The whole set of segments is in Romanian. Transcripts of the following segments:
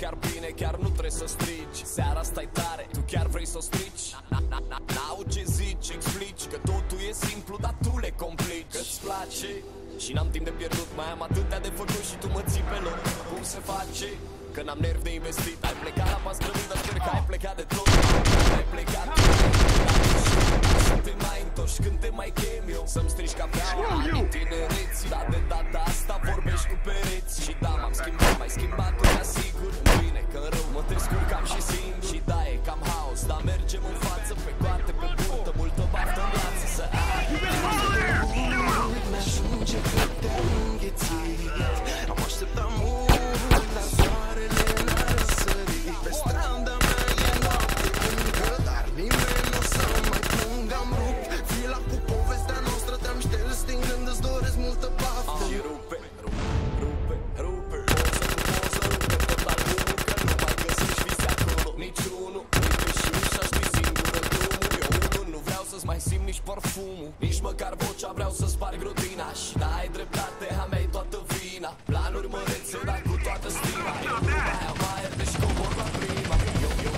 chiar bine, chiar nu trebuie să strigi. Seara asta-i tare, tu chiar vrei să o strici? N-au ce zici, explici că totul e simplu, dar tu le complici. Că-ți place și n-am timp de pierdut, mai am atâtea de făcut și tu mă ții pe loc. Cum se face? Că n-am nerv de investit. Ai plecat la pas grăbit, dar sper că ai plecat de tot. Ai plecat, să te mai întorci când te mai chem eu. Să-mi strici cafeaua, anii tinereții. Dar de data asta vorbești cu pereți. Și da, m-am schimbat, mai schimbat, te asigur. Bine, că în rău mă descurcam și simt. Și da, e cam haos, dar mergem în față. Pe coate, pe burtă, multă baftă în viață. Să ai mi-ajunge cât te-am înghețit. Am așteptat mult, dar soarele n-a răsărit. Pe strada mea e noapte încă, dar nimeni n-o să mai plâng. Am rupt fila cu povestea noastră, te-am șters din gând, îți doresc multă baftă. Și rupe, rupe, rupe, poză cu poză, rupe tot albumul, că nu mai găsești vise acolo niciunul. Uite și ușa, știi singură drumul. Eu unul nu vreau să-ți mai simt nici parfumul, nici măcar vocea, vreau să sparg rutina. Și da, ai dreptate, a mea toată vina. Planuri mărețe, dar cu toată stima. Eu nu mai am aer, deci cobor la prima.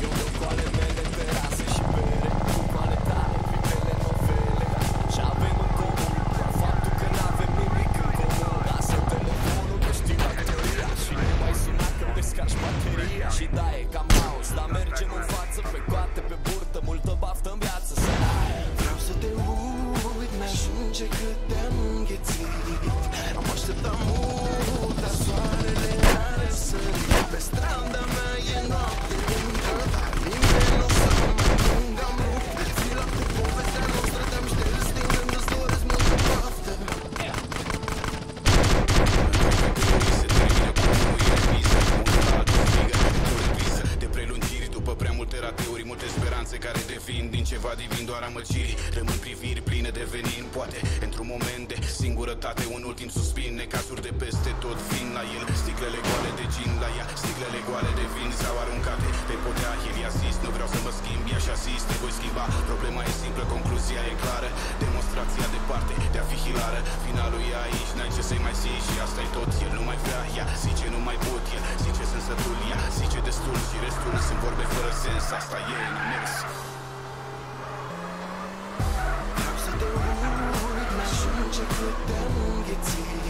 Eu cu ale mele terase și bere, tu cu ale tale vitele novele. Și avem în comun doar faptul că n-avem nimic în comun. Lasă telefonul, că știi bateria. Și nu mai suna că descarci bateria. Și da, e cam haos, dar mergem în față. Pe coate, pe burtă, multă baftă în viață. Să ai. Vreau să te uit, mi-ajunge cât te-am înghețit. Am așteptat mult, dar soarele n-a răsărit. Pe strada mea e noapte încă, dar nimeni n-o să mai plâng. Am rupt fila cu povestea noastră, te-am șters din gând, îți doresc multă baftă. Se termină cu unul e repriză, unul la altul strigă, într-o repriză de prelungiri. După prea multe rateuri, multe speranțe care devin din ceva divin doar amăciri. Rămân priviri pline de venin, poate într-un moment de singurătate, un ultim suspin. Necazuri de peste tot vin la el, sticlele goale de gin la ea, sticlele goale de vin s-au aruncate pe podea. El i-a zis, nu vreau să mă schimb, ea și-a zis, te voi schimba. Problema e simplă, concluzia e clară, demonstrația departe de a fi hilară. Finalul e aici, n-ai ce să-i mai zici și asta e tot. El nu mai vrea, ea zice nu mai pot, el zice sunt sătul, ea zice destul și restul sunt vorbe fără sens. Asta e în mers. Vreau să te uit, mi-ajunge cât te-am înghețit.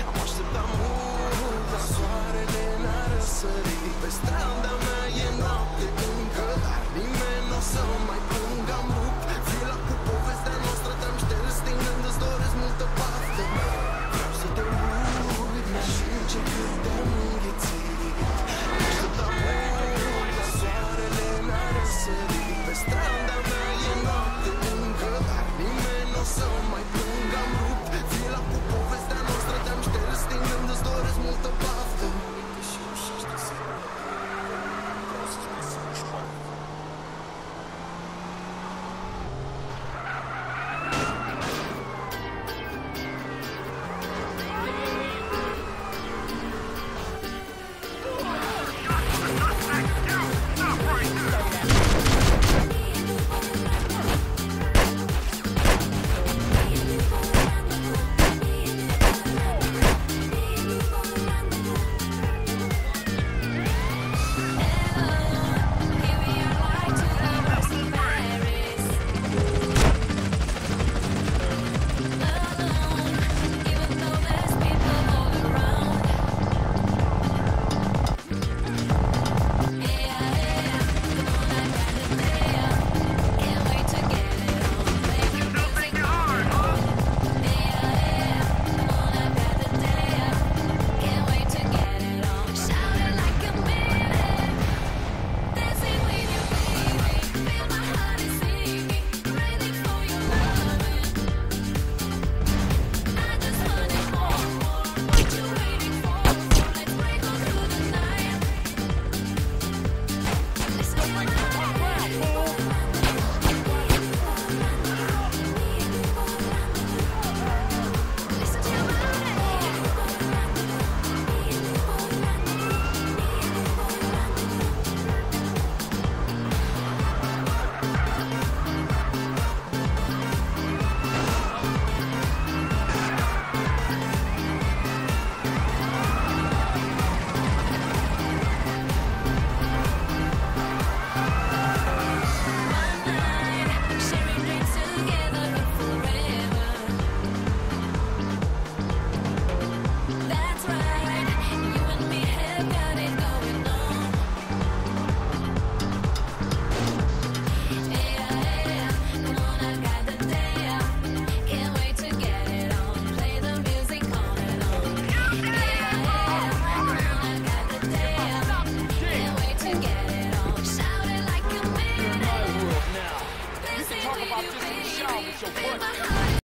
Am așteptat mult, dar soarele n-a